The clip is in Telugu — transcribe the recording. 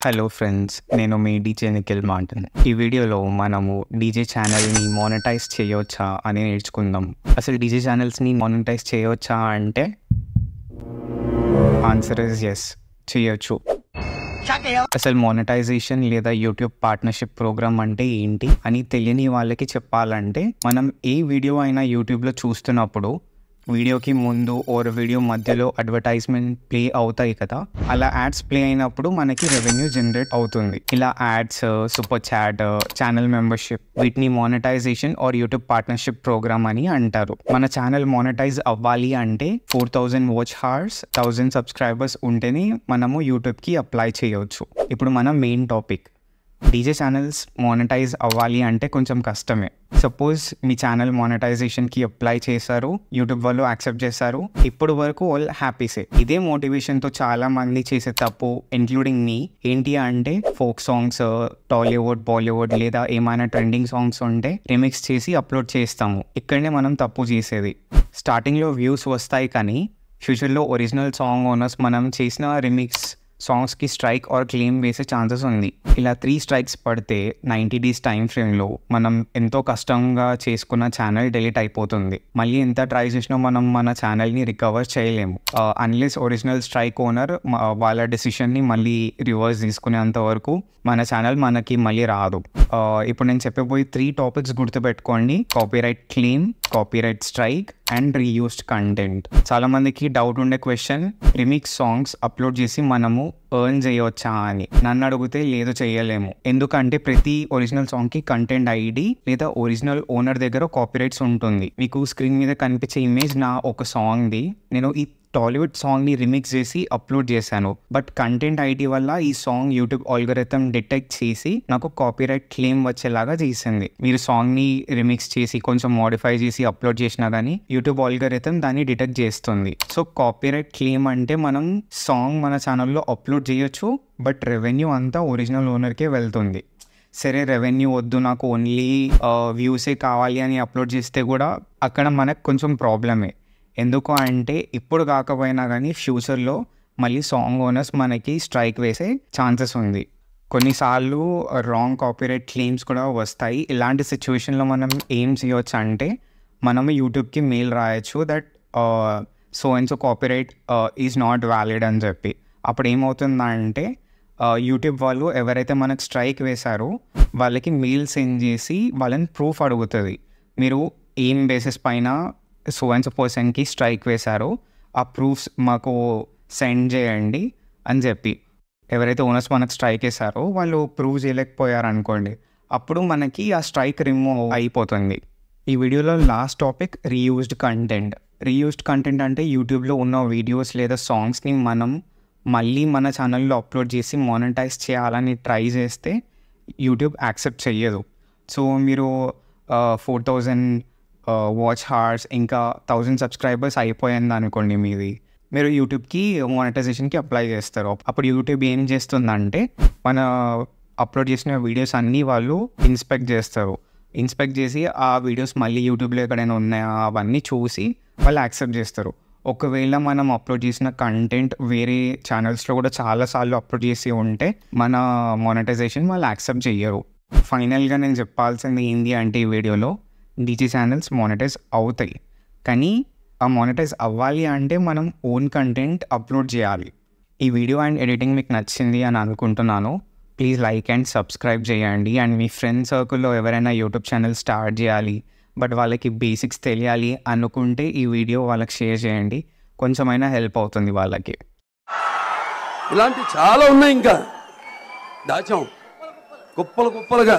హలో ఫ్రెండ్స్, నేను మీ డీజే నిఖిల్ మాటన్. ఈ వీడియోలో మనము డీజే ఛానల్ని మానిటైజ్ చేయవచ్చా అని నేర్చుకుందాం. అసలు డీజే ఛానల్స్ని మానిటైజ్ చేయవచ్చా అంటే ఆన్సర్ ఇస్ ఎస్, చేయొచ్చు. అసలు మానిటైజేషన్ లేదా యూట్యూబ్ పార్ట్నర్షిప్ ప్రోగ్రామ్ అంటే ఏంటి అని తెలియని వాళ్ళకి చెప్పాలంటే, మనం ఏ వీడియో అయినా యూట్యూబ్లో చూస్తున్నప్పుడు వీడియోకి ముందు ఓర్ వీడియో మధ్యలో అడ్వర్టైజ్మెంట్ ప్లే అవుతాయి కదా, అలా యాడ్స్ ప్లే అయినప్పుడు మనకి రెవెన్యూ జనరేట్ అవుతుంది. ఇలా ads, super chat, channel membership, వీటిని monetisation or YouTube partnership programme అని అంటారు. మన ఛానల్ మానిటైజ్ అవ్వాలి అంటే 4000 వాచ్ అవర్స్, 1000 సబ్స్క్రైబర్స్ ఉంటేనే మనము యూట్యూబ్కి అప్లై చేయవచ్చు. ఇప్పుడు మన main topic, DJ channels monetize అవ్వాలి అంటే కొంచెం కష్టమే. సపోజ్ మీ ఛానల్ మానిటైజేషన్కి అప్లై చేశారు, యూట్యూబ్ వాళ్ళు యాక్సెప్ట్ చేశారు, ఇప్పుడు వరకు ఆల్ హ్యాపీసే. ఇదే మోటివేషన్తో చాలా మంది చేసే తప్పు, ఇంక్లూడింగ్ మీ, ఏంటి అంటే ఫోక్ సాంగ్స్, టాలీవుడ్, బాలీవుడ్ లేదా ఏమైనా ట్రెండింగ్ సాంగ్స్ ఉంటే రిమిక్స్ చేసి అప్లోడ్ చేస్తాము. ఇక్కడనే మనం తప్పు చేసేది. స్టార్టింగ్లో వ్యూస్ వస్తాయి, కానీ ఫ్యూచర్లో ఒరిజినల్ సాంగ్ ఓనర్స్ మనం చేసిన రిమిక్స్ సాంగ్స్కి స్ట్రైక్ ఆర్ క్లెయిమ్ వేసే ఛాన్సెస్ ఉంది. ఇలా 3 స్ట్రైక్స్ పడితే 90 days టైం ఫ్రేమ్లో మనం ఎంతో కష్టంగా చేసుకున్న ఛానల్ డిలీట్ అయిపోతుంది. మళ్ళీ ఎంత ట్రై చేసినా మనం మన ఛానల్ని రికవర్ చేయలేము, అన్లెస్ ఒరిజినల్ స్ట్రైక్ ఓనర్ వాళ్ళ డెసిషన్ని మళ్ళీ రివర్స్ తీసుకునేంత వరకు మన ఛానల్ మనకి మళ్ళీ రాదు. ఇప్పుడు నేను చెప్పబోయే 3 టాపిక్స్ గుర్తుపెట్టుకోండి: copyright claim, copyright strike and reused content. చాలా మందికి డౌట్ ఉండే క్వశ్చన్, రిమిక్స్ సాంగ్స్ అప్లోడ్ చేసి మనము ఎర్న్ చేయవచ్చా అని. నన్ను అడిగితే లేదు, చేయలేము. ఎందుకంటే ప్రతి ఒరిజినల్ సాంగ్కి కంటెంట్ ఐడి లేదా ఒరిజినల్ ఓనర్ దగ్గర కాపీరైట్స్ ఉంటుంది. మీకు స్క్రీన్ మీద కనిపించే ఇమేజ్ నా ఒక సాంగ్ది. నేను ఈ టాలీవుడ్ సాంగ్ని రిమిక్స్ చేసి అప్లోడ్ చేశాను, బట్ కంటెంట్ ఐడి వల్ల ఈ సాంగ్ యూట్యూబ్ ఆల్గోరిథం డిటెక్ట్ చేసి నాకు కాపీరైట్ క్లెయిమ్ వచ్చేలాగా చేసింది. మీరు సాంగ్ని రిమిక్స్ చేసి కొంచెం మోడిఫై చేసి అప్లోడ్ చేసినా కానీ యూట్యూబ్ ఆల్గోరిథం దాన్ని డిటెక్ట్ చేస్తుంది. సో కాపీరైట్ క్లెయిమ్ అంటే మనం సాంగ్ మన ఛానల్లో అప్లోడ్ చేయొచ్చు, బట్ రెవెన్యూ అంతా ఒరిజినల్ ఓనర్కే వెళ్తుంది. సరే, రెవెన్యూ వద్దు, నాకు ఓన్లీ వ్యూసే కావాలి అని అప్లోడ్ చేస్తే కూడా అక్కడ మనకు కొంచెం ప్రాబ్లమే. ఎందుకు అంటే ఇప్పుడు కాకపోయినా కానీ ఫ్యూచర్లో మళ్ళీ సాంగ్ ఓనర్స్ మనకి స్ట్రైక్ వేసే ఛాన్సెస్ ఉంది. కొన్నిసార్లు రాంగ్ కాపీరైట్ క్లెయిమ్స్ కూడా వస్తాయి. ఇలాంటి సిచ్యువేషన్లో మనం ఏం చేయవచ్చు అంటే, మనము యూట్యూబ్కి మెయిల్ రాయొచ్చు that so and so copyright is not valid అని చెప్పి. అప్పుడు ఏమవుతుందంటే యూట్యూబ్ వాళ్ళు ఎవరైతే మనకు స్ట్రైక్ వేశారో వాళ్ళకి మెయిల్ సెండ్ చేసి వాళ్ళని ప్రూఫ్ అడుగుతుంది. మీరు ఏం బేసిస్ పైన సో అండ్ సో పర్సన్కి స్ట్రైక్ వేశారో ఆ ప్రూఫ్స్ మాకు సెండ్ చేయండి అని చెప్పి. ఎవరైతే ఓనర్స్ మనకు స్ట్రైక్ వేశారో వాళ్ళు ప్రూవ్ చేయలేకపోయారనుకోండి, అప్పుడు మనకి ఆ స్ట్రైక్ రిమూవ్ అయిపోతుంది. ఈ వీడియోలో last topic, reused content. Reused content అంటే యూట్యూబ్లో ఉన్న వీడియోస్ లేదా సాంగ్స్ని మనం మళ్ళీ మన ఛానల్లో అప్లోడ్ చేసి మానిటైజ్ చేయాలని ట్రై చేస్తే యూట్యూబ్ యాక్సెప్ట్ చెయ్యదు. సో మీరు 4000 వాచ్ అవర్స్ ఇంకా 1000 సబ్స్క్రైబర్స్ అయిపోయింది అనుకోండి మీది, మీరు యూట్యూబ్కి మానిటైజేషన్కి అప్లై చేస్తారు. అప్పుడు యూట్యూబ్ ఏం చేస్తుందంటే మన అప్లోడ్ చేసిన వీడియోస్ అన్నీ వాళ్ళు ఇన్స్పెక్ట్ చేస్తారు. ఇన్స్పెక్ట్ చేసి ఆ వీడియోస్ మళ్ళీ యూట్యూబ్లో ఎక్కడైనా ఉన్నాయా అవన్నీ చూసి వాళ్ళు యాక్సెప్ట్ చేస్తారు. ఒకవేళ మనం అప్లోడ్ చేసిన కంటెంట్ వేరే ఛానల్స్లో కూడా చాలాసార్లు అప్లోడ్ చేసి ఉంటే మన మానిటైజేషన్ వాళ్ళు యాక్సెప్ట్ చెయ్యరు. ఫైనల్గా నేను చెప్పాల్సింది ఏంటి అంటే, ఈ వీడియోలో డీజే ఛానల్స్ మానిటైజ్ అవుతాయి, కానీ ఆ మానిటైజ్ అవ్వాలి అంటే మనం ఓన్ కంటెంట్ అప్లోడ్ చేయాలి. ఈ వీడియో అండ్ ఎడిటింగ్ మీకు నచ్చింది అని అనుకుంటున్నాను. ప్లీజ్ లైక్ అండ్ సబ్స్క్రైబ్ చేయండి. అండ్ మీ ఫ్రెండ్ సర్కిల్లో ఎవరైనా యూట్యూబ్ ఛానల్ స్టార్ట్ చేయాలి బట్ వాళ్ళకి బేసిక్స్ తెలియాలి అనుకుంటే ఈ వీడియో వాళ్ళకి షేర్ చేయండి, కొంచెమైనా హెల్ప్ అవుతుంది వాళ్ళకి. ఇలాంటి చాలా ఉన్నాయి, ఇంకా దాచాం కుప్పలు కుప్పలుగా.